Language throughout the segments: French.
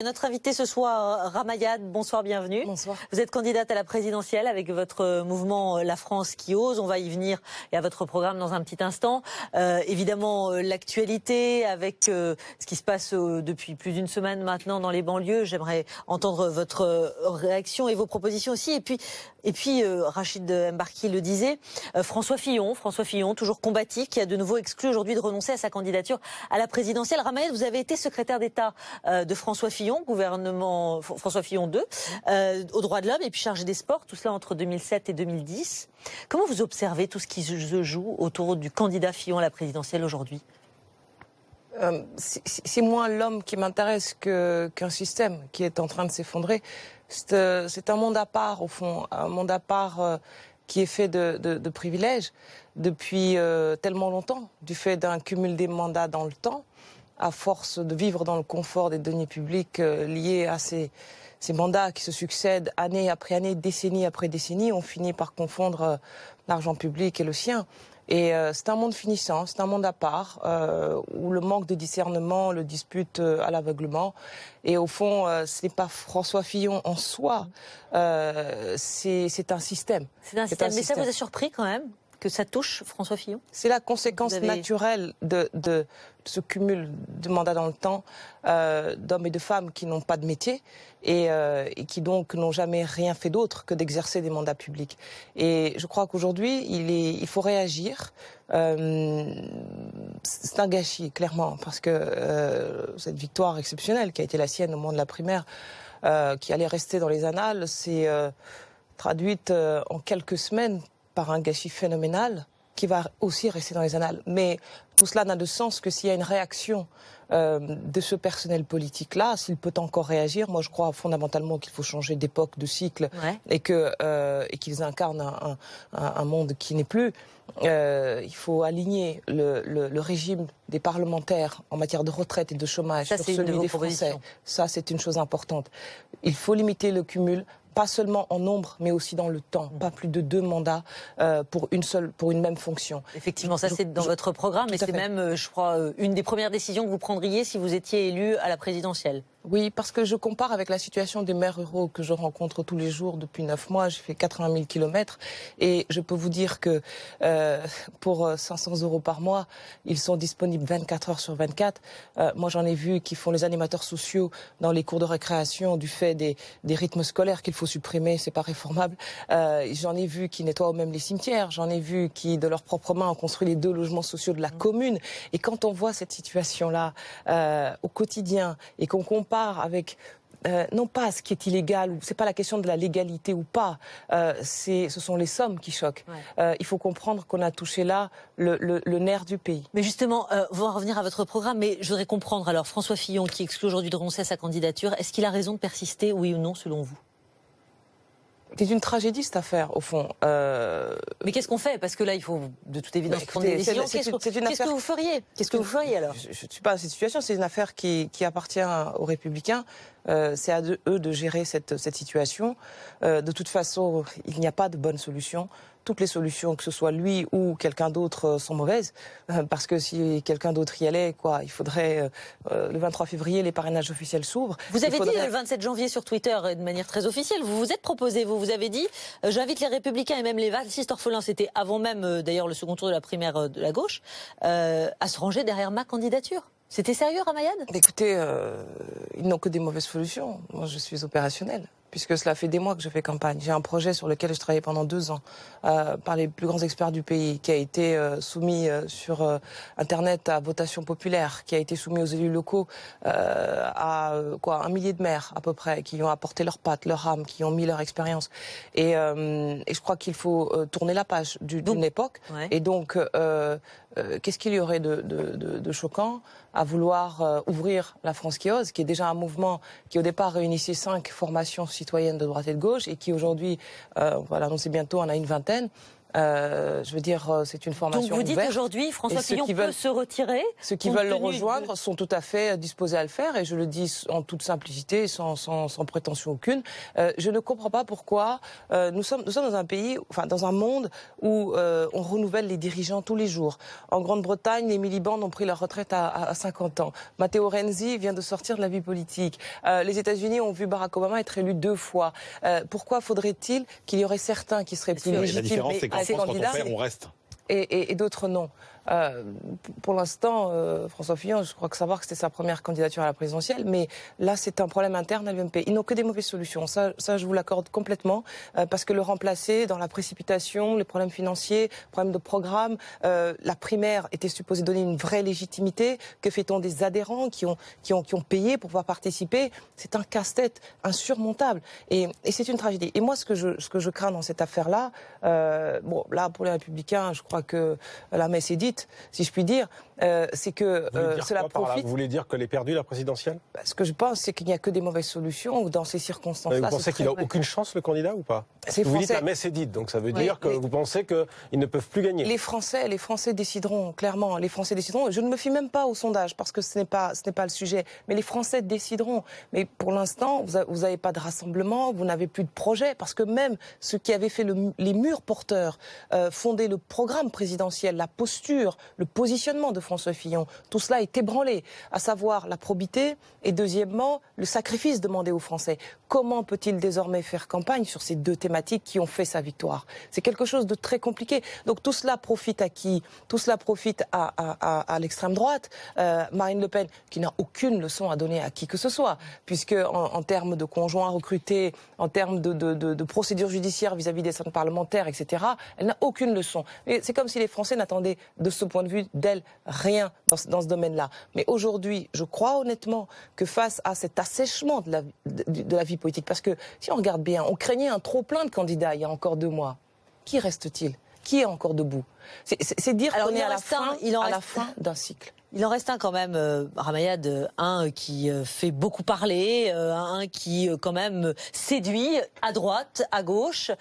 Notre invité ce soir, Ramayad, bonsoir, bienvenue. Bonsoir. Vous êtes candidate à la présidentielle avec votre mouvement La France qui ose. On va y venir et à votre programme dans un petit instant. Évidemment, l'actualité avec ce qui se passe depuis plus d'une semaine maintenant dans les banlieues. J'aimerais entendre votre réaction et vos propositions aussi. Et puis Rachid Mbarki le disait, François Fillon, toujours combatif, qui a de nouveau exclu aujourd'hui de renoncer à sa candidature à la présidentielle. Ramayad, vous avez été secrétaire d'État de François Fillon, gouvernement François Fillon II, aux droits de l'homme et puis chargé des sports, tout cela entre 2007 et 2010. Comment vous observez tout ce qui se joue autour du candidat Fillon à la présidentielle aujourd'hui ? C'est moins l'homme qui m'intéresse qu'un système qui est en train de s'effondrer. C'est un monde à part, au fond, un monde à part qui est fait de privilèges depuis tellement longtemps, du fait d'un cumul des mandats dans le temps, à force de vivre dans le confort des deniers publics liés à ces mandats qui se succèdent année après année, décennie après décennie, on finit par confondre l'argent public et le sien. Et c'est un monde finissant, c'est un monde à part, où le manque de discernement le dispute à l'aveuglement. Et au fond, ce n'est pas François Fillon en soi, c'est un système. C'est un système. Mais ça vous a surpris quand même que ça touche François Fillon ? C'est la conséquence naturelle de ce cumul de mandats dans le temps d'hommes et de femmes qui n'ont pas de métier et qui donc n'ont jamais rien fait d'autre que d'exercer des mandats publics. Et je crois qu'aujourd'hui, il faut réagir. C'est un gâchis, clairement, parce que cette victoire exceptionnelle qui a été la sienne au moment de la primaire, qui allait rester dans les annales, s'est traduite en quelques semaines par un gâchis phénoménal qui va aussi rester dans les annales. Mais tout cela n'a de sens que s'il y a une réaction de ce personnel politique-là, s'il peut encore réagir. Moi, je crois fondamentalement qu'il faut changer d'époque, de cycle, et qu'ils incarnent un monde qui n'est plus. Il faut aligner le régime des parlementaires en matière de retraite et de chômage sur celui des Français. Ça, c'est une chose importante. Il faut limiter le cumul, pas seulement en nombre, mais aussi dans le temps. Pas plus de 2 mandats pour une même fonction. Effectivement, ça c'est dans votre programme, et c'est même, je crois, une des premières décisions que vous prendriez si vous étiez élu à la présidentielle. Oui, parce que je compare avec la situation des maires ruraux que je rencontre tous les jours depuis 9 mois. J'ai fait 80 000 kilomètres et je peux vous dire que pour 500 € par mois, ils sont disponibles 24 heures sur 24. Moi, j'en ai vu qui font les animateurs sociaux dans les cours de récréation du fait des rythmes scolaires qu'il faut supprimer, c'est pas réformable. J'en ai vu qui nettoient même les cimetières. J'en ai vu qui, de leurs propres mains, ont construit les 2 logements sociaux de la commune. Et quand on voit cette situation-là au quotidien et qu'on compare avec non pas ce qui est illégal, ou c'est pas la question de la légalité ou pas, ce sont les sommes qui choquent. Il faut comprendre qu'on a touché là le nerf du pays. Mais justement, on va revenir à votre programme, mais je voudrais comprendre alors, François Fillon qui exclut aujourd'hui de renoncer à sa candidature, est-ce qu'il a raison de persister, oui ou non, selon vous ? C'est une tragédie cette affaire, au fond. Mais qu'est-ce qu'on fait ? Parce que là, il faut de toute évidence prendre des décisions. Qu'est-ce que vous feriez ? Qu'est-ce que vous feriez alors ? Je ne suis pas dans cette situation, c'est une affaire qui appartient aux Républicains. C'est à eux de gérer cette situation. De toute façon, il n'y a pas de bonne solution. Toutes les solutions, que ce soit lui ou quelqu'un d'autre, sont mauvaises. Parce que si quelqu'un d'autre y allait, il faudrait... le 23 février, les parrainages officiels s'ouvrent. Vous avez dit le 27 janvier sur Twitter, de manière très officielle, vous vous êtes proposé, vous avez dit « J'invite les Républicains et même les valsistes orphelins », c'était avant même d'ailleurs le second tour de la primaire de la gauche, à se ranger derrière ma candidature. C'était sérieux, Ramayad ? Écoutez, ils n'ont que des mauvaises solutions. Moi, je suis opérationnelle, puisque cela fait des mois que je fais campagne. J'ai un projet sur lequel je travaillais pendant 2 ans, par les plus grands experts du pays, qui a été soumis sur Internet à votation populaire, qui a été soumis aux élus locaux à 1 millier de maires à peu près, qui ont apporté leurs pattes, leur âme, qui ont mis leur expérience. Et je crois qu'il faut tourner la page d'une époque. Et donc, qu'est-ce qu'il y aurait de choquant à vouloir ouvrir la France qui ose, qui est déjà un mouvement qui au départ réunissait 5 formations citoyennes de droite et de gauche et qui aujourd'hui, on va l'annoncer bientôt, en a une vingtaine, Je veux dire, c'est une formation Donc vous dites ouverte. aujourd'hui, François Fillon peut se retirer? Ceux qui veulent le rejoindre sont tout à fait disposés à le faire, et je le dis en toute simplicité, sans prétention aucune. Je ne comprends pas pourquoi nous sommes dans un pays, enfin dans un monde où on renouvelle les dirigeants tous les jours. En Grande-Bretagne, les miliband ont pris leur retraite à 50 ans. Matteo Renzi vient de sortir de la vie politique. Les États-Unis ont vu Barack Obama être élu 2 fois. Pourquoi faudrait-il qu'il y aurait certains qui seraient plus légitimes? La différence, c'est qu'en France, quand on perd, on reste. Et d'autres non. Pour l'instant, François Fillon, je crois que savoir que c'était sa première candidature à la présidentielle, mais là, c'est un problème interne à l'UMP. Ils n'ont que des mauvaises solutions. Ça, je vous l'accorde complètement, parce que le remplacer dans la précipitation, les problèmes financiers, problèmes de programme, la primaire était supposée donner une vraie légitimité. Que fait-on des adhérents qui ont payé pour pouvoir participer? C'est un casse-tête insurmontable. Et c'est une tragédie. Et moi, ce que je crains dans cette affaire-là, bon, là, pour les Républicains, je crois que la messe est dite, si je puis dire, c'est que cela profite. Vous voulez dire qu'elle est perdue, la présidentielle? Ce que je pense, c'est qu'il n'y a que des mauvaises solutions dans ces circonstances-là. Vous pensez qu'il n'a aucune chance, le candidat, ou pas? Vous dites la messe est dite, donc ça veut dire que vous pensez qu'ils ne peuvent plus gagner. Les Français décideront, clairement. Les Français décideront. Je ne me fie même pas au sondage, parce que ce n'est pas le sujet. Mais les Français décideront. Mais pour l'instant, vous n'avez pas de rassemblement, vous n'avez plus de projet, parce que même ceux qui avaient fait les murs porteurs, fondé le programme présidentiel, la posture, le positionnement de François Fillon, tout cela est ébranlé, à savoir la probité et deuxièmement le sacrifice demandé aux Français. Comment peut-il désormais faire campagne sur ces 2 thématiques qui ont fait sa victoire? C'est quelque chose de très compliqué. Donc tout cela profite à qui? Tout cela profite à l'extrême droite. Marine Le Pen, qui n'a aucune leçon à donner à qui que ce soit, puisque en termes de conjoints recrutés, en termes de procédures judiciaires vis-à-vis des centres parlementaires, etc., elle n'a aucune leçon. Mais c'est comme si les Français n'attendaient de ce point de vue d'elle rien dans ce domaine-là. Mais aujourd'hui, je crois honnêtement que face à cet assèchement de la vie politique, parce que si on regarde bien, on craignait un trop-plein de candidats il y a encore 2 mois. Qui reste-t-il? Qui est encore debout? C'est dire qu'on est à la fin d'un cycle. Il en reste un quand même, Ramayad, un qui fait beaucoup parler, un qui quand même séduit à droite, à gauche.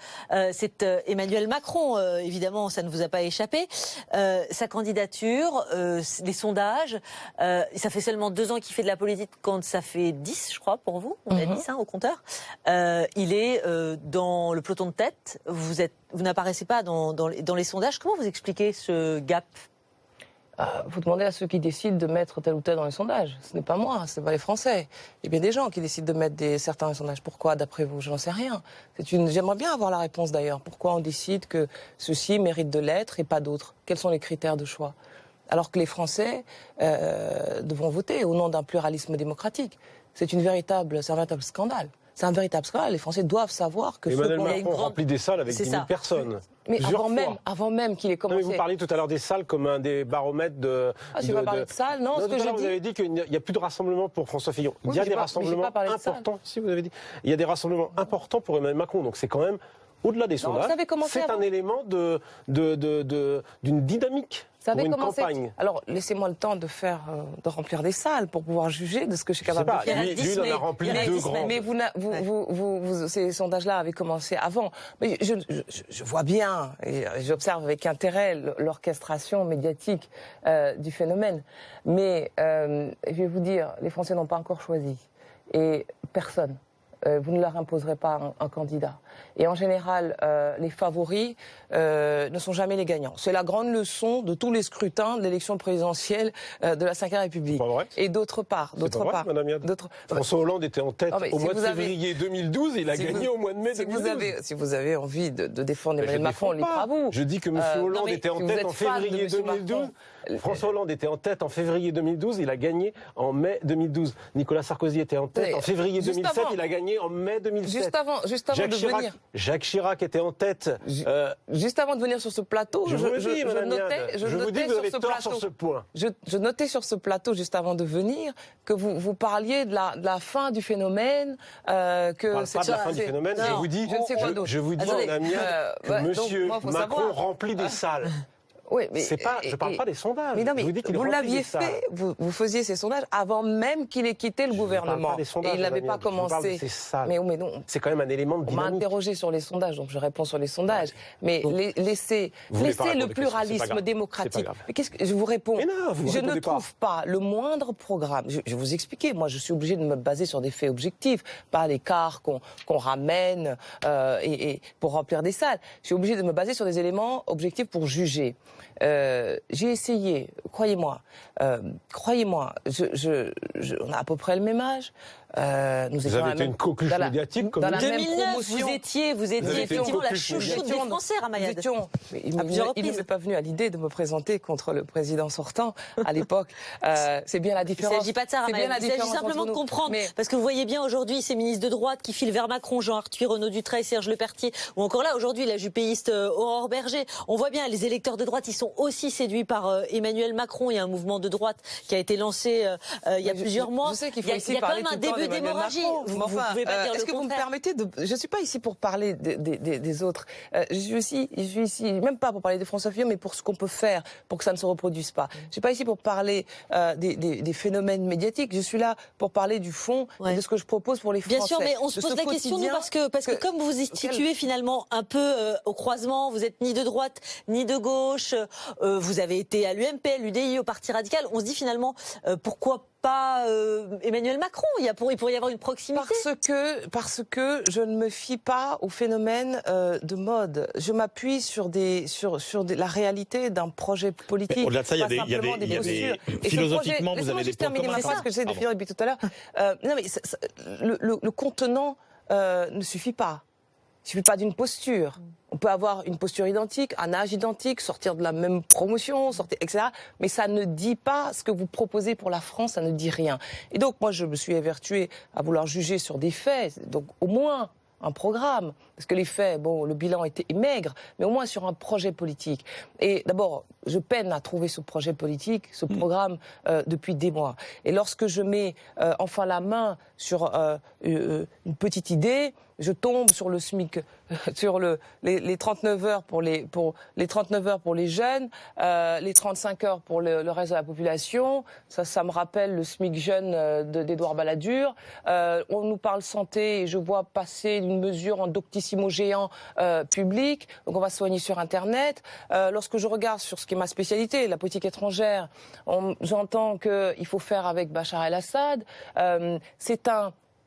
C'est Emmanuel Macron, évidemment, ça ne vous a pas échappé. Sa candidature, les sondages, ça fait seulement 2 ans qu'il fait de la politique, quand ça fait 10, je crois, pour vous. On a 10 au compteur. Il est dans le peloton de tête. Vous n'apparaissez pas dans les sondages. Comment vous expliquez ce gap? Vous demandez à ceux qui décident de mettre tel ou tel dans les sondages. Ce n'est pas moi, ce n'est pas les Français. Il y a bien des gens qui décident de mettre certains dans les sondages. Pourquoi, d'après vous? Je n'en sais rien. J'aimerais bien avoir la réponse d'ailleurs. Pourquoi on décide que ceux-ci méritent de l'être et pas d'autres? Quels sont les critères de choix? Alors que les Français devront voter au nom d'un pluralisme démocratique. C'est un véritable scandale. C'est un véritable scandale. Les Français doivent savoir que Emmanuel Macron remplit des salles avec 10 000 personnes. Mais avant même qu'il ait commencé. Non, mais vous parliez tout à l'heure des salles comme un des baromètres de. Je n'ai pas parlé de salles, non. Ce que je dis... Vous avez dit qu'il n'y a plus de rassemblement pour François Fillon. Il y a des rassemblements importants. Si vous avez dit, il y a des rassemblements importants pour Emmanuel Macron. Donc c'est quand même au-delà des sondages. C'est un élément d'une dynamique. Pour une campagne. Alors, laissez-moi le temps de remplir des salles pour pouvoir juger de ce que je suis capable de faire. Lui, il en a rempli 2 grands. Mais ces sondages-là avaient commencé avant. Mais je vois bien, et j'observe avec intérêt l'orchestration médiatique du phénomène. Mais je vais vous dire, les Français n'ont pas encore choisi. Et personne. Vous ne leur imposerez pas un candidat. Et en général, les favoris ne sont jamais les gagnants. C'est la grande leçon de tous les scrutins de l'élection présidentielle de la Ve République. Pas vrai. Et d'autre part, François Hollande était en tête au mois de février 2012 et il a gagné au mois de mai 2012. Si vous avez envie de défendre Emmanuel Macron, libre à vous. Je dis que M. Hollande était en tête en février 2012. François Hollande était en tête en février 2012, il a gagné en mai 2012. Nicolas Sarkozy était en tête en février 2007, il a gagné en mai 2007. Juste avant de venir. Jacques Chirac était en tête. Juste avant de venir sur ce plateau, je notais sur ce point. Je notais sur ce plateau, juste avant de venir, que vous parliez de la fin du phénomène. Je ne sais pas de la fin du phénomène, je vous dis, mon ami, que M. Macron remplit des salles. Oui, mais je ne parle pas des sondages. Mais non, mais je vous dis qu'il vous l'aviez fait, vous faisiez ces sondages avant même qu'il ait quitté le gouvernement. Sondages, et il n'avait pas commencé. Mais non. C'est quand même un élément de dynamique. On m'a interrogé sur les sondages, donc je réponds sur les sondages. Mais laissez le pluralisme démocratique. Mais qu'est-ce que je vous réponds? Je ne trouve pas le moindre programme. Je vais vous expliquer. Moi, je suis obligée de me baser sur des faits objectifs, pas les cars qu'on ramène et pour remplir des salles. Je suis obligée de me baser sur des éléments objectifs pour juger. J'ai essayé, croyez-moi, on a à peu près le même âge. Vous avez été une coqueluche médiatique comme dans la 2009, vous étiez effectivement la chouchoute des Français, Ramayad. Il ne m'est pas venu à l'idée de me présenter contre le président sortant à l'époque. C'est bien la différence. Il ne s'agit pas de ça, Ramayad. Il s'agit simplement de comprendre. Parce que vous voyez bien aujourd'hui ces ministres de droite qui filent vers Macron, Jean Arthuis, Renaud Dutreil, Serge Lepertier, ou encore là aujourd'hui la jupéiste Aurore Berger. On voit bien les électeurs de droite, ils sont aussi séduits par Emmanuel Macron. Il y a un mouvement de droite qui a été lancé il y a plusieurs mois. Je sais qu'il faut il y a quand même un début d'hémorragie. Est-ce que vous me permettez de... Je ne suis pas ici pour parler des autres. Je suis ici, même pas pour parler des Français, mais pour ce qu'on peut faire pour que ça ne se reproduise pas. Je ne suis pas ici pour parler des phénomènes médiatiques. Je suis là pour parler du fond et de ce que je propose pour les Français. Bien sûr, mais on se pose la question, nous, parce que comme vous vous situez finalement un peu au croisement, vous êtes ni de droite ni de gauche, vous avez été à l'UMP, à l'UDI, au Parti radical, on se dit finalement pourquoi pas Emmanuel Macron? Il pourrait y avoir une proximité. Parce que je ne me fie pas au phénomène de mode. Je m'appuie sur la réalité d'un projet politique. Au-delà de ça, il y avait philosophiquement, vous avez des points communs. C'est pas ce que j'essaie de finir depuis tout à l'heure. Non, mais le contenant ne suffit pas. Il ne suffit pas d'une posture. On peut avoir une posture identique, un âge identique, sortir de la même promotion, etc. Mais ça ne dit pas ce que vous proposez pour la France, ça ne dit rien. Et donc, moi, je me suis évertuée à vouloir juger sur des faits, donc au moins un programme. Parce que les faits, bon, le bilan était maigre, mais au moins sur un projet politique. Et d'abord, je peine à trouver ce projet politique, ce programme, depuis des mois. Et lorsque je mets enfin la main sur une petite idée, je tombe sur le SMIC, sur les 39 heures pour les 39 heures pour les jeunes, les 35 heures pour le reste de la population. Ça me rappelle le SMIC jeune d'Édouard Balladur. On nous parle santé et je vois passer une mesure en doctissimo géant public. Donc on va se soigner sur Internet. Lorsque je regarde sur ce qui est ma spécialité, la politique étrangère, j'entends qu'il faut faire avec Bachar el-Assad.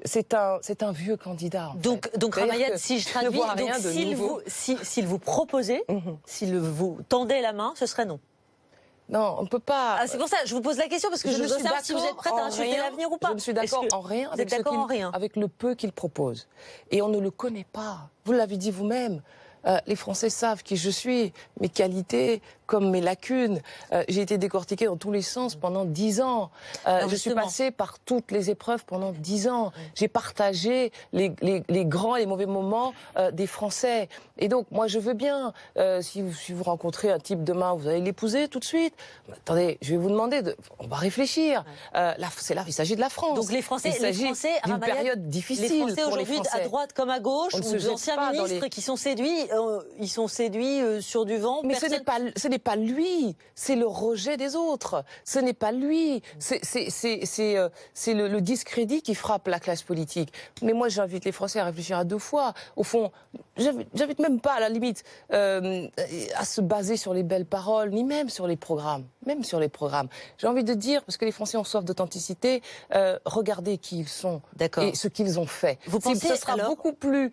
C'est un vieux candidat. Donc Ramayad, si je traduis, s'il vous proposait, s'il vous tendait la main, ce serait non. Non, on ne peut pas. C'est pour ça, je vous pose la question, parce que je veux savoir si vous êtes prête à insulter l'avenir ou pas. Je ne suis d'accord en rien avec le peu qu'il propose. Et on ne le connaît pas. Vous l'avez dit vous-même. Les Français savent qui je suis, mes qualités comme mes lacunes. J'ai été décortiquée dans tous les sens pendant 10 ans. Je suis passée par toutes les épreuves pendant 10 ans. J'ai partagé les grands et les mauvais moments des Français. Et donc, moi, je veux bien, si vous rencontrez un type demain, vous allez l'épouser tout de suite. Mais attendez, je vais vous demander, on va réfléchir. Il s'agit de la France. Donc les Français, d'une période difficile les Français pour les aujourd'hui, Français. À droite comme à gauche, ou des anciens ministres qui sont séduits, ils sont séduits sur du vent. Mais ce n'est pas lui, c'est le rejet des autres. Ce n'est pas lui, c'est le discrédit qui frappe la classe politique. Mais moi, j'invite les Français à réfléchir à deux fois. Au fond, j'invite même pas, à la limite, à se baser sur les belles paroles, ni même sur les programmes. Même sur les programmes. J'ai envie de dire, parce que les Français ont soif d'authenticité, regardez qui ils sont et ce qu'ils ont fait. Vous pensez, ce sera beaucoup plus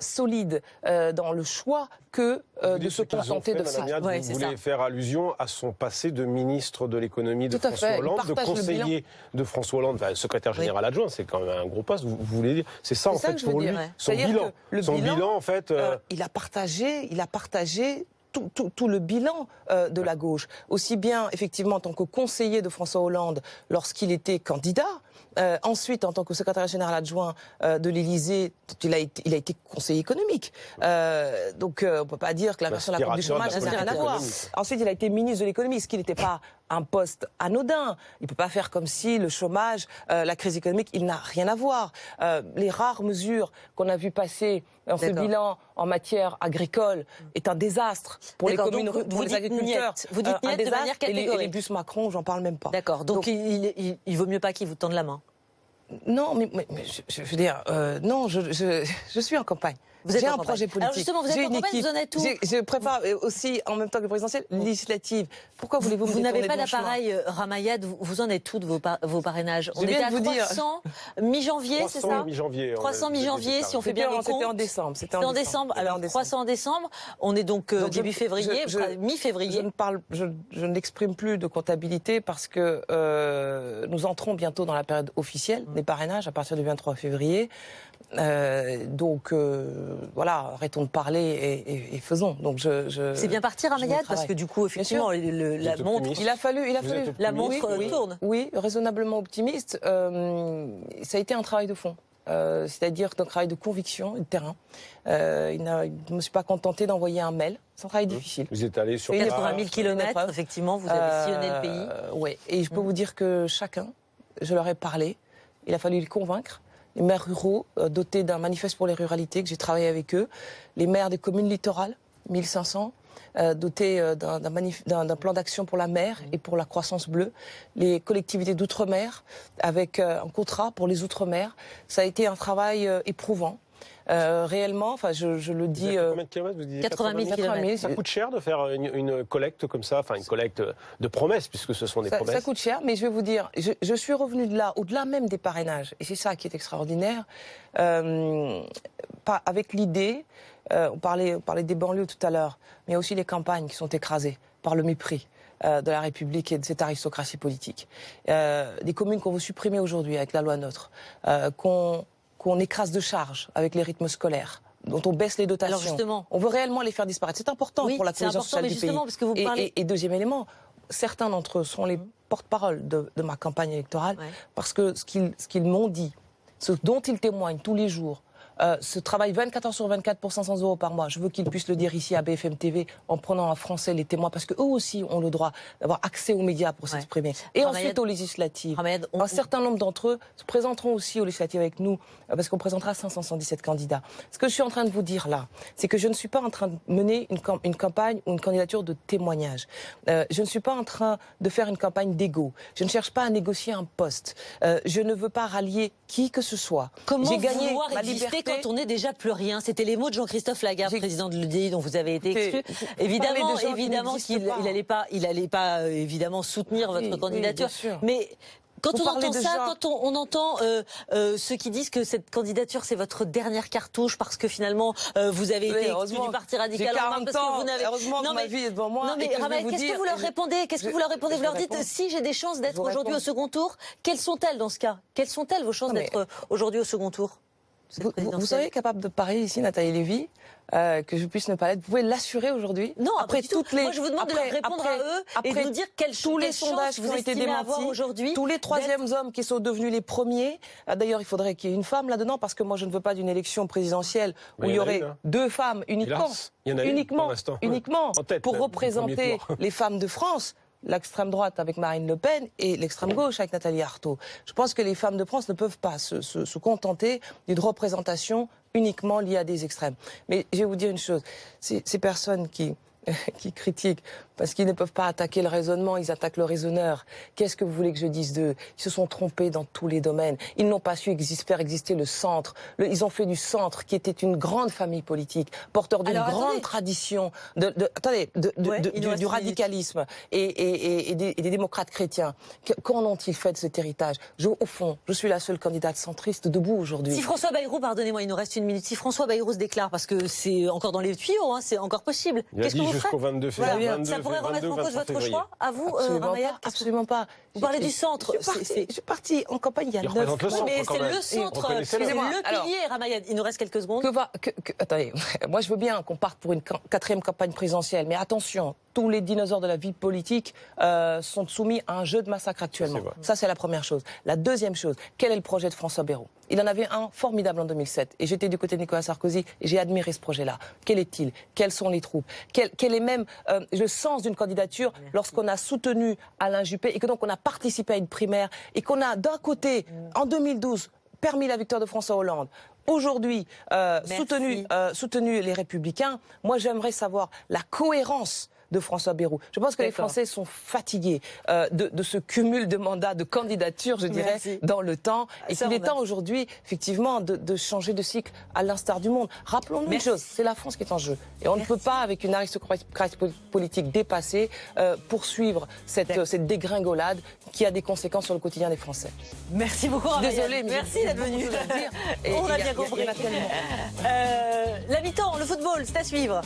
solide dans le choix que de se contenter de ça. Vous voulez faire allusion à son passé de ministre de l'économie de François Hollande, de conseiller de François Hollande, secrétaire général adjoint, c'est quand même un gros poste. Vous voulez dire, c'est ça en fait pour lui, son bilan en fait. Il a partagé tout le bilan de la gauche, aussi bien effectivement en tant que conseiller de François Hollande lorsqu'il était candidat, Ensuite, en tant que secrétaire général adjoint de l'Élysée, il a été conseiller économique. Donc, on ne peut pas dire que la version de la Coupe du chômage n'a rien à voir. Ensuite, il a été ministre de l'économie, ce qui n'était pas un poste anodin. Il ne peut pas faire comme si le chômage, la crise économique, il n'a rien à voir. Les rares mesures qu'on a vues passer en ce bilan en matière agricole est un désastre pour les communes, pour les agriculteurs. Vous dites niet de manière catégorique. Et les bus Macron, j'en parle même pas. D'accord. Donc il vaut mieux pas qu'ils vous tendent la main. Non, mais je veux dire, non, je suis en campagne. J'ai un projet politique. Alors justement, vous êtes en campagne, vous en êtes où? Je prépare aussi, en même temps que le présidentiel, législative. Pourquoi voulez-vous Vous n'avez pas d'appareil, Ramayad, vous en êtes où de vos parrainages? On était à 300 mi-janvier, c'est ça? 300 mi-janvier. 300 mi-janvier, si on fait bien les comptes. C'était en décembre. C'était en décembre. Alors 300 en décembre, on est donc début février, mi-février. Je n'exprime plus de comptabilité parce que nous entrons bientôt dans la période officielle des parrainages à partir du 23 février. Donc voilà, arrêtons de parler et faisons. Donc c'est bien parti, Ramayad, parce que du coup, effectivement, la montre. Il a fallu la montre tourne. Oui, raisonnablement optimiste. Ça a été un travail de fond. C'est-à-dire un travail de conviction et de terrain. Je ne me suis pas contentée d'envoyer un mail. C'est un travail difficile. Vous êtes allé sur 80 000 kilomètres, effectivement, vous avez sillonné le pays. Oui, et je peux vous dire que chacun, je leur ai parlé. Il a fallu les convaincre. Les maires ruraux, dotés d'un manifeste pour les ruralités, que j'ai travaillé avec eux. Les maires des communes littorales, 1500, dotés d'un plan d'action pour la mer et pour la croissance bleue. Les collectivités d'outre-mer, avec un contrat pour les outre-mer. Ça a été un travail éprouvant. Réellement, enfin, je le dis. Combien de kilomètres vous disiez? 80 000 kilomètres. Ça coûte cher de faire une collecte comme ça, enfin une collecte de promesses, puisque ce sont des promesses. Ça coûte cher, mais je vais vous dire, je suis revenue de là, au-delà même des parrainages, et c'est ça qui est extraordinaire, avec l'idée, on parlait des banlieues tout à l'heure, mais aussi les campagnes qui sont écrasées par le mépris de la République et de cette aristocratie politique. Des communes qu'on veut supprimer aujourd'hui avec la loi NOTRe, qu'on écrase de charges avec les rythmes scolaires, dont on baisse les dotations. Alors justement, on veut réellement les faire disparaître. C'est important pour la cohésion sociale du pays. Parce que vous parlez... et deuxième élément, certains d'entre eux sont les porte-parole de ma campagne électorale, parce que ce qu'ils m'ont dit, ce dont ils témoignent tous les jours, ce travail 24 heures sur 24 pour 500 € par mois, je veux qu'ils puissent le dire ici à BFM TV en prenant en français les témoins, parce qu'eux aussi ont le droit d'avoir accès aux médias pour s'exprimer. Et ensuite aux législatives. Un certain nombre d'entre eux se présenteront aussi aux législatives avec nous, parce qu'on présentera 517 candidats. Ce que je suis en train de vous dire là, c'est que je ne suis pas en train de mener une campagne ou une candidature de témoignage. Je ne suis pas en train de faire une campagne d'égo. Je ne cherche pas à négocier un poste. Je ne veux pas rallier qui que ce soit. Comment vouloir exister quand on n'est déjà plus rien? C'était les mots de Jean-Christophe Lagarde, président de l'UDI, dont vous avez été exclu. Évidemment qu'il n'allait pas évidemment soutenir votre candidature. Mais quand on entend ça, quand on entend ceux qui disent que cette candidature c'est votre dernière cartouche parce que finalement vous avez été exclu du Parti radical, j'ai 40 ans, heureusement que ma vie est devant moi. Non mais Ramayad, qu'est-ce que vous leur répondez? Qu'est-ce que vous leur répondez? Vous leur dites si j'ai des chances d'être aujourd'hui au second tour, quelles sont-elles dans ce cas? Quelles sont-elles vos chances d'être aujourd'hui au second tour? Vous seriez capable de parier ici, Nathalie Lévy, que je puisse ne pas l'être? Vous pouvez l'assurer aujourd'hui? Non, après toutes les. Moi, je vous demande de leur répondre à eux et de nous dire tous les sondages qui ont été démentis aujourd'hui. Tous les troisièmes hommes qui sont devenus les premiers. D'ailleurs, il faudrait qu'il y ait une femme là-dedans, parce que moi, je ne veux pas d'une élection présidentielle où il y aurait deux femmes uniquement, pour représenter les femmes de France. L'extrême droite avec Marine Le Pen et l'extrême gauche avec Nathalie Arthaud. Je pense que les femmes de France ne peuvent pas se contenter d'une représentation uniquement liée à des extrêmes. Mais je vais vous dire une chose, ces personnes qui critiquent parce qu'ils ne peuvent pas attaquer le raisonnement, ils attaquent le raisonneur. Qu'est-ce que vous voulez que je dise d'eux? Ils se sont trompés dans tous les domaines. Ils n'ont pas su faire exister le centre. Ils ont fait du centre, qui était une grande famille politique, porteur d'une grande tradition du radicalisme et des démocrates chrétiens. Qu'en ont-ils fait de cet héritage? Au fond, je suis la seule candidate centriste debout aujourd'hui. Si François Bayrou, pardonnez-moi, il nous reste une minute, si François Bayrou se déclare, parce que c'est encore dans les tuyaux, hein, c'est encore possible. Il a dit jusqu'au 22 février. pourrait remettre en cause votre choix, à vous, Ramayad? Absolument pas. Vous parlez du centre. Je suis partie en campagne il y a 9 mois. Mais c'est le centre, c'est le pilier, Ramayad. Il nous reste quelques secondes. Attendez, moi je veux bien qu'on parte pour une 4e campagne présidentielle, mais attention, tous les dinosaures de la vie politique sont soumis à un jeu de massacre actuellement. Ça, c'est la première chose. La deuxième chose, quel est le projet de François Bayrou? Il en avait un formidable en 2007. Et j'étais du côté de Nicolas Sarkozy et j'ai admiré ce projet-là. Quel est-il? Quelles sont les troupes? Quel est même le sens d'une candidature lorsqu'on a soutenu Alain Juppé et que donc on a participé à une primaire et qu'on a d'un côté, en 2012, permis la victoire de François Hollande, aujourd'hui soutenu les Républicains. Moi, j'aimerais savoir la cohérence de François Bayrou. Je pense que les Français sont fatigués de ce cumul de mandats, de candidatures, je dirais, dans le temps. Et qu'il est temps aujourd'hui, effectivement, de changer de cycle à l'instar du monde. Rappelons-nous une chose, c'est la France qui est en jeu. Et on ne peut pas, avec une aristocratie politique dépassée, poursuivre cette dégringolade qui a des conséquences sur le quotidien des Français. Merci beaucoup, Désolée, mais merci d'être venu. On a bien compris. La mi-temps, le football, c'est à suivre.